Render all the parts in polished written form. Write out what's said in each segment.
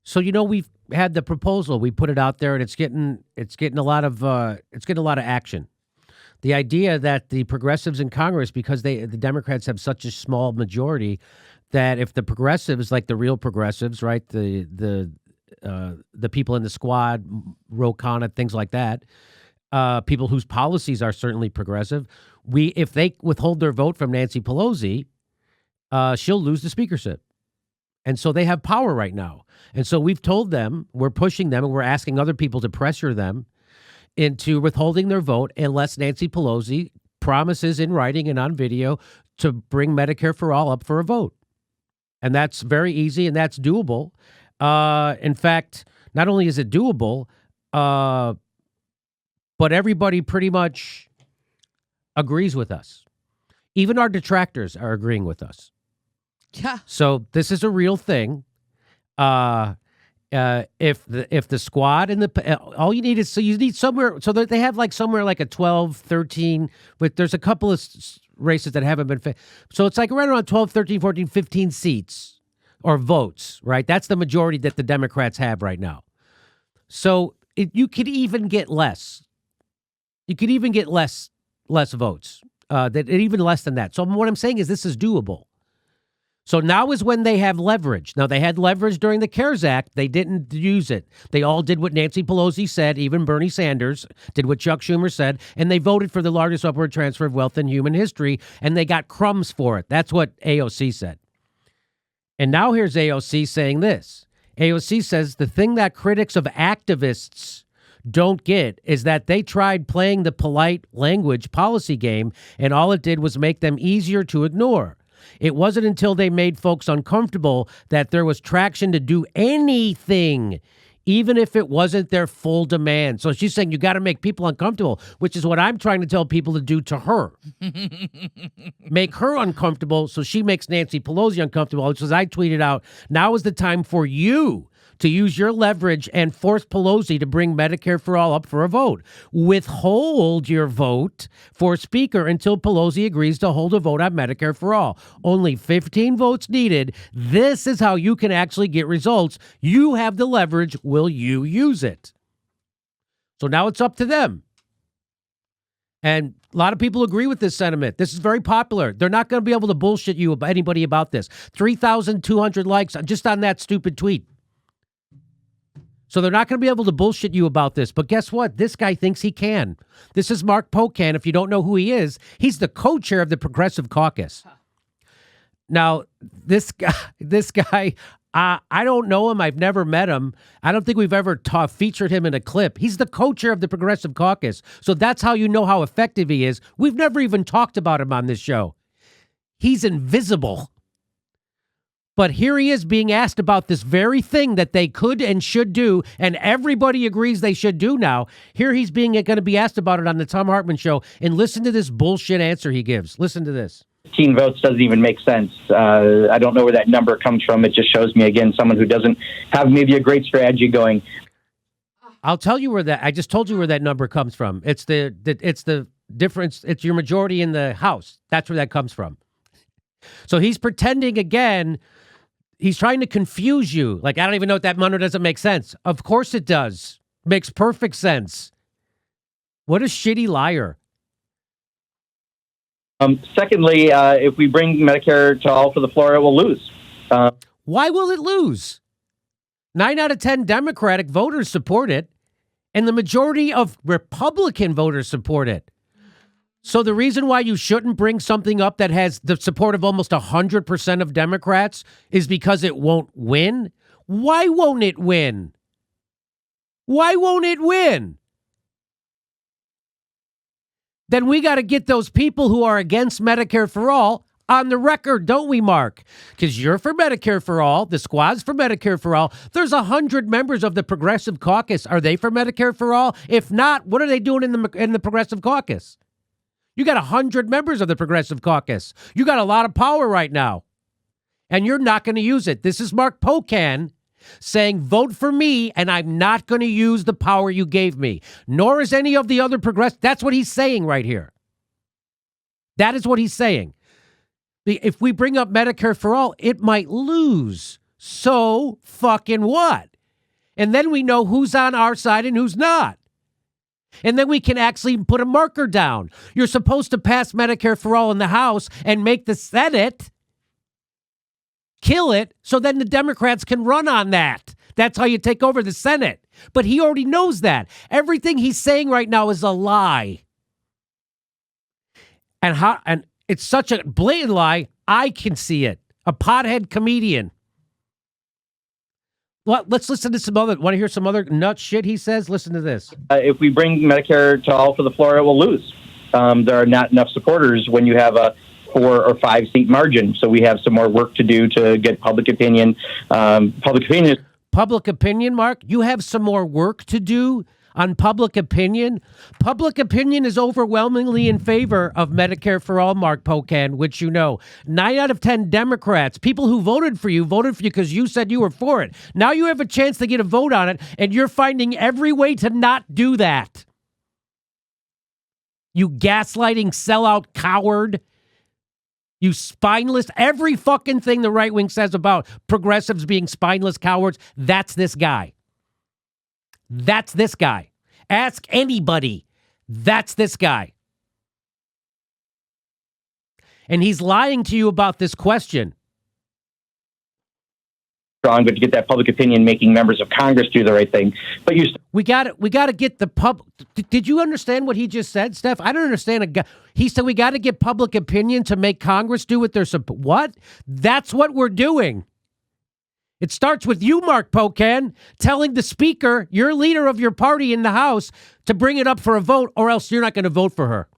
So we've had the proposal. We put it out there, and it's getting a lot of action. The idea that the progressives in Congress, because the Democrats have such a small majority, that if the progressives, like the real progressives, right, the people in the squad, Ro Khanna, things like that, people whose policies are certainly progressive, if they withhold their vote from Nancy Pelosi, she'll lose the speakership. And so they have power right now. And so we've told them, we're pushing them, and we're asking other people to pressure them into withholding their vote unless Nancy Pelosi promises in writing and on video to bring Medicare for all up for a vote. And that's very easy, and that's doable. In fact, not only is it doable, but everybody pretty much agrees with us. Even our detractors are agreeing with us. Yeah. So this is a real thing. If the squad and all you need is, so you need somewhere, so that they have like somewhere like a 12, 13, but there's a couple of races that haven't been, so it's like right around 12, 13, 14, 15 seats or votes, right? That's the majority that the Democrats have right now. So you could even get less. You could even get less votes, even less than that. So what I'm saying is this is doable. So now is when they have leverage. Now, they had leverage during the CARES Act. They didn't use it. They all did what Nancy Pelosi said. Even Bernie Sanders did what Chuck Schumer said. And they voted for the largest upward transfer of wealth in human history. And they got crumbs for it. That's what AOC said. And now here's AOC saying this. AOC says the thing that critics of activists don't get is that they tried playing the polite language policy game, and all it did was make them easier to ignore. It wasn't until they made folks uncomfortable that there was traction to do anything, even if it wasn't their full demand. So she's saying you got to make people uncomfortable, which is what I'm trying to tell people to do to her. Make her uncomfortable so she makes Nancy Pelosi uncomfortable. Which, as I tweeted out, now is the time for you to use your leverage and force Pelosi to bring Medicare for all up for a vote. Withhold your vote for Speaker until Pelosi agrees to hold a vote on Medicare for all. Only 15 votes needed. This is how you can actually get results. You have the leverage. Will you use it? So now it's up to them. And a lot of people agree with this sentiment. This is very popular. They're not going to be able to bullshit you about anybody about this. 3,200 likes just on that stupid tweet. So they're not going to be able to bullshit you about this. But guess what? This guy thinks he can. This is Mark Pocan. If you don't know who he is, he's the co-chair of the Progressive Caucus. Now, this guy, I don't know him. I've never met him. I don't think we've ever featured him in a clip. He's the co-chair of the Progressive Caucus. So that's how you know how effective he is. We've never even talked about him on this show. He's invisible. But here he is being asked about this very thing that they could and should do, and everybody agrees they should do now. Here he's going to be asked about it on the Thom Hartmann Show, and listen to this bullshit answer he gives. Listen to this. 15 votes doesn't even make sense. I don't know where that number comes from. It just shows me, again, someone who doesn't have maybe a great strategy going. I'll tell you I just told you where that number comes from. It's the difference. It's your majority in the House. That's where that comes from. So he's pretending again. He's trying to confuse you. Like, I don't even know if that number doesn't make sense. Of course it does. Makes perfect sense. What a shitty liar. Secondly, if we bring Medicare to all for the floor, it will lose. Why will it lose? 9 out of 10 Democratic voters support it, and the majority of Republican voters support it. So the reason why you shouldn't bring something up that has the support of almost 100% of Democrats is because it won't win? Why won't it win? Why won't it win? Then we got to get those people who are against Medicare for all on the record, don't we, Mark? Because you're for Medicare for all. The squad's for Medicare for all. There's 100 members of the Progressive Caucus. Are they for Medicare for all? If not, what are they doing in the Progressive Caucus? You got 100 members of the Progressive Caucus. You got a lot of power right now. And you're not going to use it. This is Mark Pocan saying, vote for me, and I'm not going to use the power you gave me. Nor is any of the other progressive. That's what he's saying right here. That is what he's saying. If we bring up Medicare for all, it might lose. So fucking what? And then we know who's on our side and who's not. And then we can actually put a marker down. You're supposed to pass Medicare for all in the House and make the Senate kill it so then the Democrats can run on that. That's how you take over the Senate. But he already knows that. Everything he's saying right now is a lie. And it's such a blatant lie, I can see it. A pothead comedian. Well, let's listen to some other. Want to hear some other nut shit he says? Listen to this. If we bring Medicare to all for the floor, it will lose. There are not enough supporters when you have a 4 or 5 seat margin. So we have some more work to do to get public opinion. Public opinion, Mark? You have some more work to do on public opinion? Public opinion is overwhelmingly in favor of Medicare for all, Mark Pocan, which you know. 9 out of 10 Democrats, people who voted for you because you said you were for it. Now you have a chance to get a vote on it, and you're finding every way to not do that. You gaslighting sellout coward. You spineless, every fucking thing the right wing says about progressives being spineless cowards, that's this guy. That's this guy. Ask anybody. That's this guy. And he's lying to you about this question. But to get that public opinion, making members of Congress do the right thing. But we got to get the pub. Did you understand what he just said, Steph? I don't understand. He said we got to get public opinion to make Congress do what they're supposed. What? That's what we're doing. It starts with you, Mark Pocan, telling the speaker, your leader of your party in the House, to bring it up for a vote, or else you're not going to vote for her.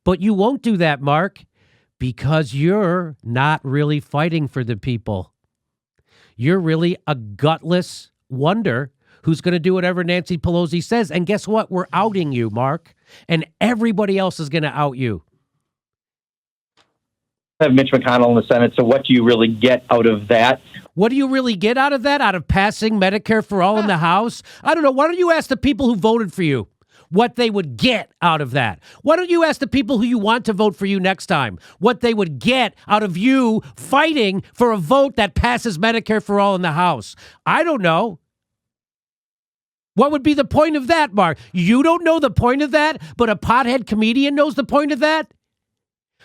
But you won't do that, Mark, because you're not really fighting for the people. You're really a gutless wonder who's going to do whatever Nancy Pelosi says. And guess what? We're outing you, Mark. And everybody else is going to out you. Have Mitch McConnell in the Senate, so what do you really get out of that? What do you really get out of that? Out of passing Medicare for all in the House? I don't know. Why don't you ask the people who voted for you what they would get out of that? Why don't you ask the people who you want to vote for you next time what they would get out of you fighting for a vote that passes Medicare for all in the House? I don't know. What would be the point of that, Mark? You don't know the point of that, but a pothead comedian knows the point of that?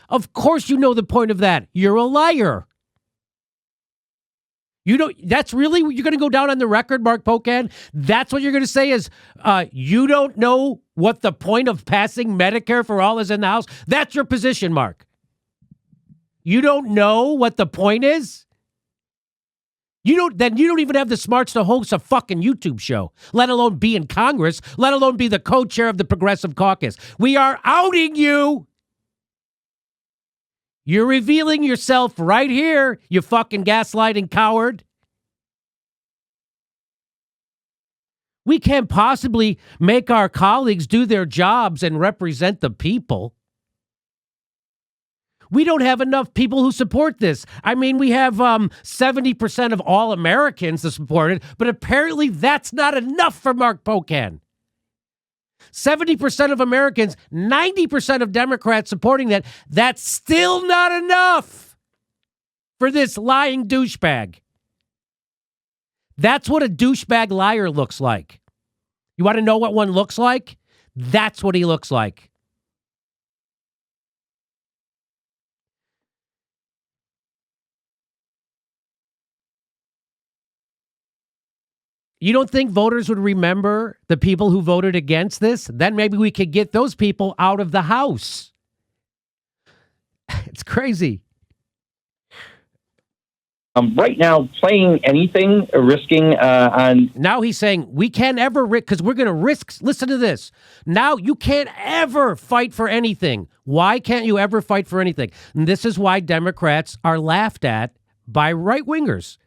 Of course you know the point of that. You're a liar. You don't. That's really you're going to go down on the record, Mark Pocan? That's what you're going to say is you don't know what the point of passing Medicare for all is in the House? That's your position, Mark. You don't know what the point is? Then you don't even have the smarts to host a fucking YouTube show, let alone be in Congress, let alone be the co-chair of the Progressive Caucus. We are outing you. You're revealing yourself right here, you fucking gaslighting coward. We can't possibly make our colleagues do their jobs and represent the people. We don't have enough people who support this. I mean, we have 70% of all Americans to support it, but apparently that's not enough for Mark Pocan. 70% of Americans, 90% of Democrats supporting that. That's still not enough for this lying douchebag. That's what a douchebag liar looks like. You want to know what one looks like? That's what he looks like. You don't think voters would remember the people who voted against this? Then maybe we could get those people out of the House. It's crazy. Right now, playing anything, risking on... Now he's saying we can't ever risk, because we're going to risk... Listen to this. Now you can't ever fight for anything. Why can't you ever fight for anything? And this is why Democrats are laughed at by right-wingers.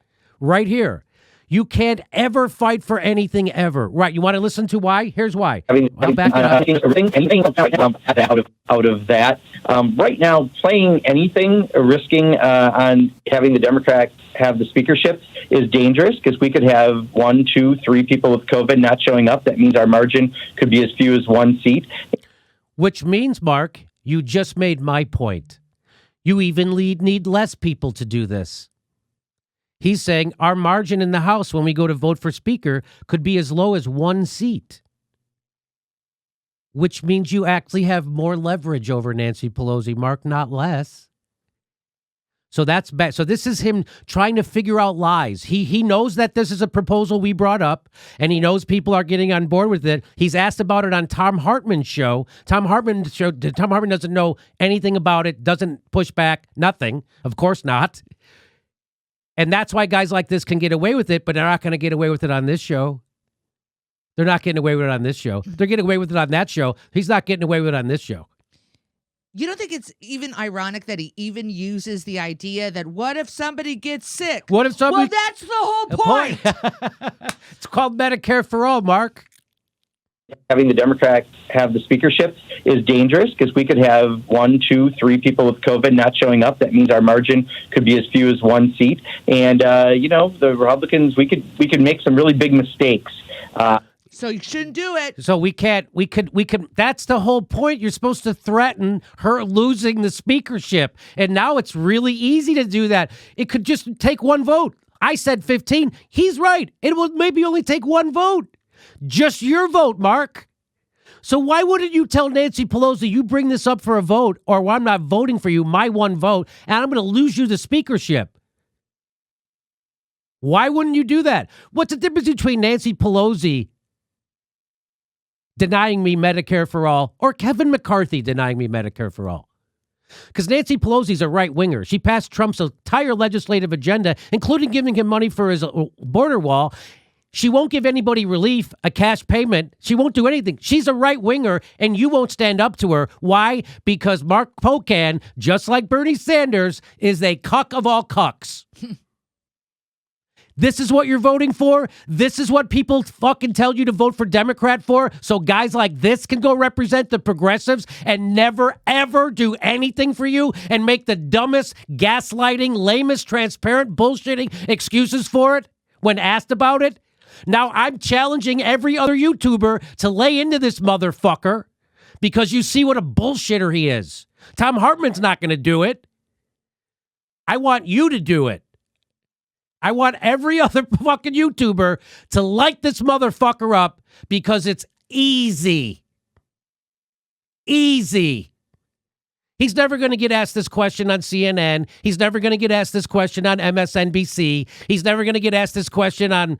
Right here. You can't ever fight for anything ever. Right. You want to listen to why? Here's why. Anything out of that. Right now, playing anything, risking on having the Democrats have the speakership is dangerous because we could have 1, 2, 3 people with COVID not showing up. That means our margin could be as few as 1 seat. Which means, Mark, you just made my point. You even need less people to do this. He's saying our margin in the House when we go to vote for Speaker could be as low as 1 seat, which means you actually have more leverage over Nancy Pelosi, Mark, not less. So that's bad. So this is him trying to figure out lies. He knows that this is a proposal we brought up, and he knows people are getting on board with it. He's asked about it on Tom Hartman's show. Tom Hartman doesn't know anything about it, doesn't push back, nothing. Of course not. And that's why guys like this can get away with it, but they're not going to get away with it on this show. They're not getting away with it on this show. They're getting away with it on that show. He's not getting away with it on this show. You don't think it's even ironic that he even uses the idea that what if somebody gets sick? What if somebody... Well, that's the whole point. It's called Medicare for All, Mark. Having the Democrats have the speakership is dangerous because we could have 1, 2, 3 people with COVID not showing up. That means our margin could be as few as 1 seat. And, the Republicans, we could make some really big mistakes. So you shouldn't do it. So we could, that's the whole point. You're supposed to threaten her losing the speakership. And now it's really easy to do that. It could just take 1 vote. I said 15. He's right. It will maybe only take 1 vote. Just your vote, Mark. So why wouldn't you tell Nancy Pelosi, you bring this up for a vote, or I'm not voting for you, my 1 vote, and I'm going to lose you the speakership? Why wouldn't you do that? What's the difference between Nancy Pelosi denying me Medicare for all or Kevin McCarthy denying me Medicare for all? Because Nancy Pelosi's a right-winger. She passed Trump's entire legislative agenda, including giving him money for his border wall. She won't give anybody relief, a cash payment. She won't do anything. She's a right-winger, and you won't stand up to her. Why? Because Mark Pocan, just like Bernie Sanders, is a cuck of all cucks. This is what you're voting for? This is what people fucking tell you to vote for Democrat for? So guys like this can go represent the progressives and never, ever do anything for you and make the dumbest, gaslighting, lamest, transparent, bullshitting excuses for it when asked about it? Now I'm challenging every other YouTuber to lay into this motherfucker because you see what a bullshitter he is. Tom Hartman's not going to do it. I want you to do it. I want every other fucking YouTuber to light this motherfucker up because it's easy. Easy. He's never going to get asked this question on CNN. He's never going to get asked this question on MSNBC. He's never going to get asked this question on,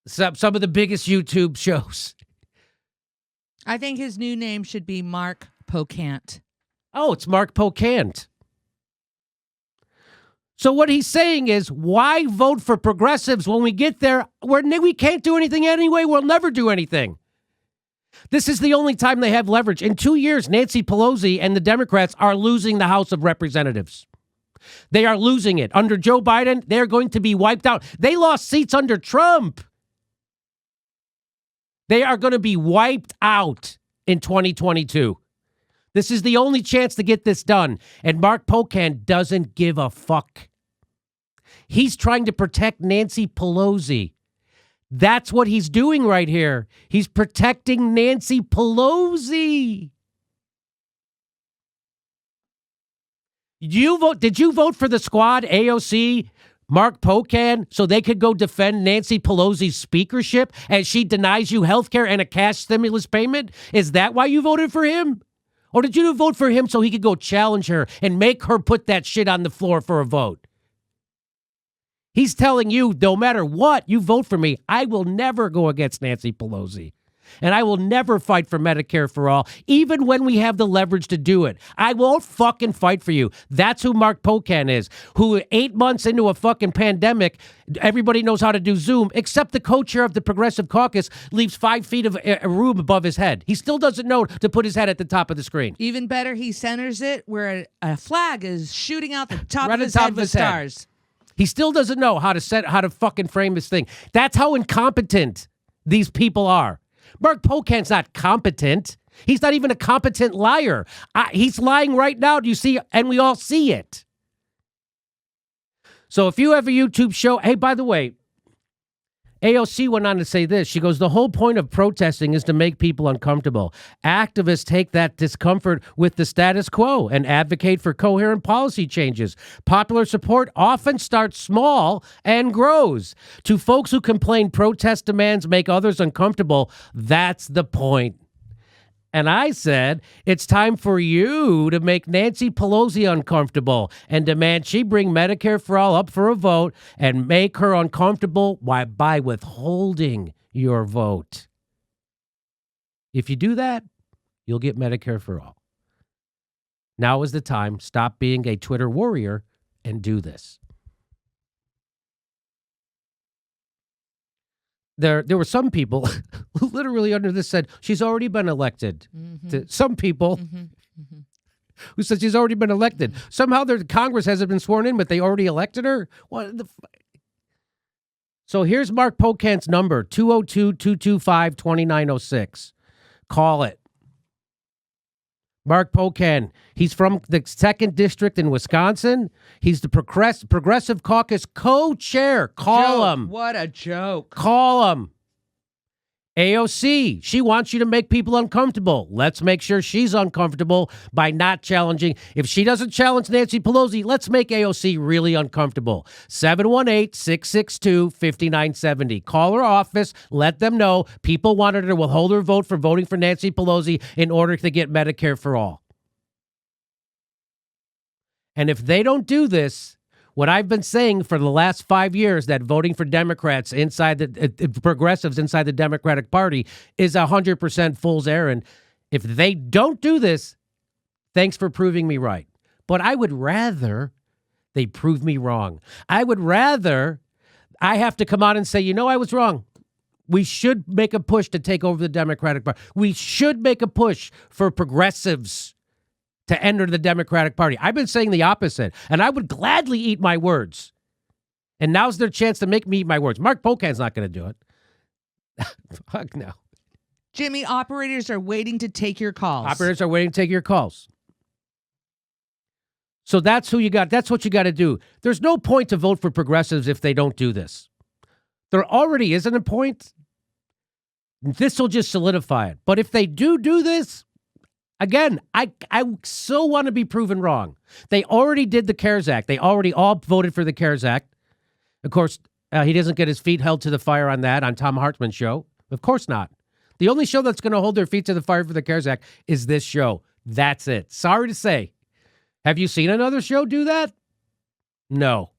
some of the biggest YouTube shows. I think his new name should be Mark Pocant. Oh, it's Mark Pocant. So what he's saying is, why vote for progressives when we get there where we can't do anything anyway? We'll never do anything. This is the only time they have leverage. In 2 years, Nancy Pelosi and the Democrats are losing the House of Representatives. They are losing it. Under Joe Biden, they're going to be wiped out. They lost seats under Trump. They are going to be wiped out in 2022. This is the only chance to get this done. And Mark Pocan doesn't give a fuck. He's trying to protect Nancy Pelosi. That's what he's doing right here. He's protecting Nancy Pelosi. Did you vote for the squad, AOC, Mark Pocan, so they could go defend Nancy Pelosi's speakership as she denies you health care and a cash stimulus payment? Is that why you voted for him? Or did you vote for him so he could go challenge her and make her put that shit on the floor for a vote? He's telling you, no matter what, you vote for me, I will never go against Nancy Pelosi. And I will never fight for Medicare for all, even when we have the leverage to do it. I won't fucking fight for you. That's who Mark Pocan is, who 8 months into a fucking pandemic, everybody knows how to do Zoom, except the co-chair of the Progressive Caucus leaves 5 feet of a room above his head. He still doesn't know to put his head at the top of the screen. Even better, he centers it where a flag is shooting out the top Right of his on top head of with his head. stars. He still doesn't know how to fucking frame this thing. That's how incompetent these people are. Mark Pocan's not competent. He's not even a competent liar. He's lying right now. Do you see? And we all see it. So if you have a YouTube show, hey, by the way, AOC went on to say this. She goes, the whole point of protesting is to make people uncomfortable. Activists take that discomfort with the status quo and advocate for coherent policy changes. Popular support often starts small and grows. To folks who complain protest demands make others uncomfortable, that's the point. And I said, it's time for you to make Nancy Pelosi uncomfortable and demand she bring Medicare for all up for a vote and make her uncomfortable by withholding your vote. If you do that, you'll get Medicare for all. Now is the time. Stop being a Twitter warrior and do this. There were some people who literally under this said she's already been elected. Some people who said she's already been elected. Somehow their Congress hasn't been sworn in, but they already elected her. What the? So here's Mark Pocan's number, 202-225-2906. Call it. Mark Pocan, he's from the 2nd District in Wisconsin. He's the Progressive Caucus co-chair. Call him. What a joke. Call him. AOC, she wants you to make people uncomfortable. Let's make sure she's uncomfortable by not challenging. If she doesn't challenge Nancy Pelosi, let's make AOC really uncomfortable. 718-662-5970. Call her office. Let them know people wanted her to withhold her vote for voting for Nancy Pelosi in order to get Medicare for all. And if they don't do this, what I've been saying for the last 5 years, that voting for Democrats inside the progressives inside the Democratic Party is 100% fool's errand. If they don't do this, thanks for proving me right. But I would rather they prove me wrong. I would rather I have to come out and say, I was wrong. We should make a push to take over the Democratic Party. We should make a push for progressives to enter the Democratic Party. I've been saying the opposite, and I would gladly eat my words. And now's their chance to make me eat my words. Mark Pocan's not going to do it. Fuck no. Jimmy, operators are waiting to take your calls. Operators are waiting to take your calls. So that's who you got. That's what you got to do. There's no point to vote for progressives if they don't do this. There already isn't a point. This will just solidify it. But if they do this, again, I so want to be proven wrong. They already did the CARES Act. They already all voted for the CARES Act. Of course, he doesn't get his feet held to the fire on that on Tom Hartman's show. Of course not. The only show that's going to hold their feet to the fire for the CARES Act is this show. That's it. Sorry to say. Have you seen another show do that? No.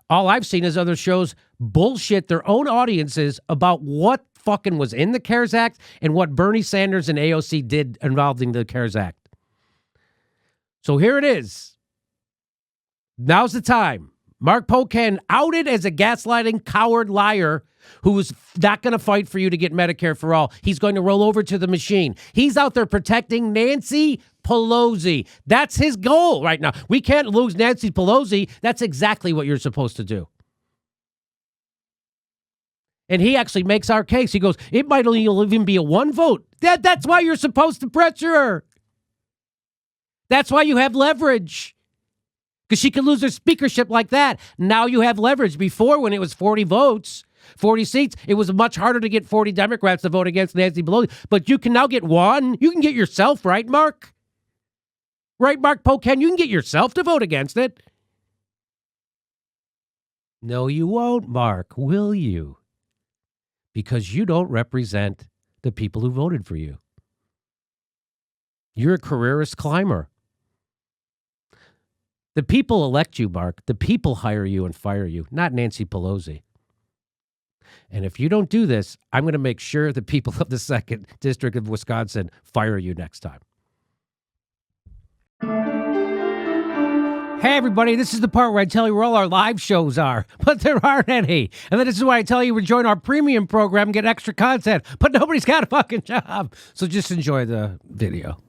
All I've seen is other shows bullshit their own audiences about what fucking was in the CARES Act and what Bernie Sanders and AOC did involving the CARES Act. So here it is. Now's the time. Mark Pocan, outed as a gaslighting coward liar who was not going to fight for you to get Medicare for all. He's going to roll over to the machine. He's out there protecting Nancy Pelosi. That's his goal right now. We can't lose Nancy Pelosi. That's exactly what you're supposed to do. And he actually makes our case. He goes, it might only even be a one vote. That's why you're supposed to pressure her. That's why you have leverage. Because she could lose her speakership like that. Now you have leverage. Before, when it was 40 votes, 40 seats, it was much harder to get 40 Democrats to vote against Nancy Pelosi. But you can now get one. You can get yourself, right, Mark? Right, Mark Pocan? You can get yourself to vote against it. No, you won't, Mark, will you? Because you don't represent the people who voted for you. You're a careerist climber. The people elect you, Mark. The people hire you and fire you, not Nancy Pelosi. And if you don't do this, I'm going to make sure the people of the 2nd District of Wisconsin fire you next time. Hey, everybody, this is the part where I tell you where all our live shows are, but there aren't any. And then this is why I tell you to join our premium program and get extra content, but nobody's got a fucking job. So just enjoy the video.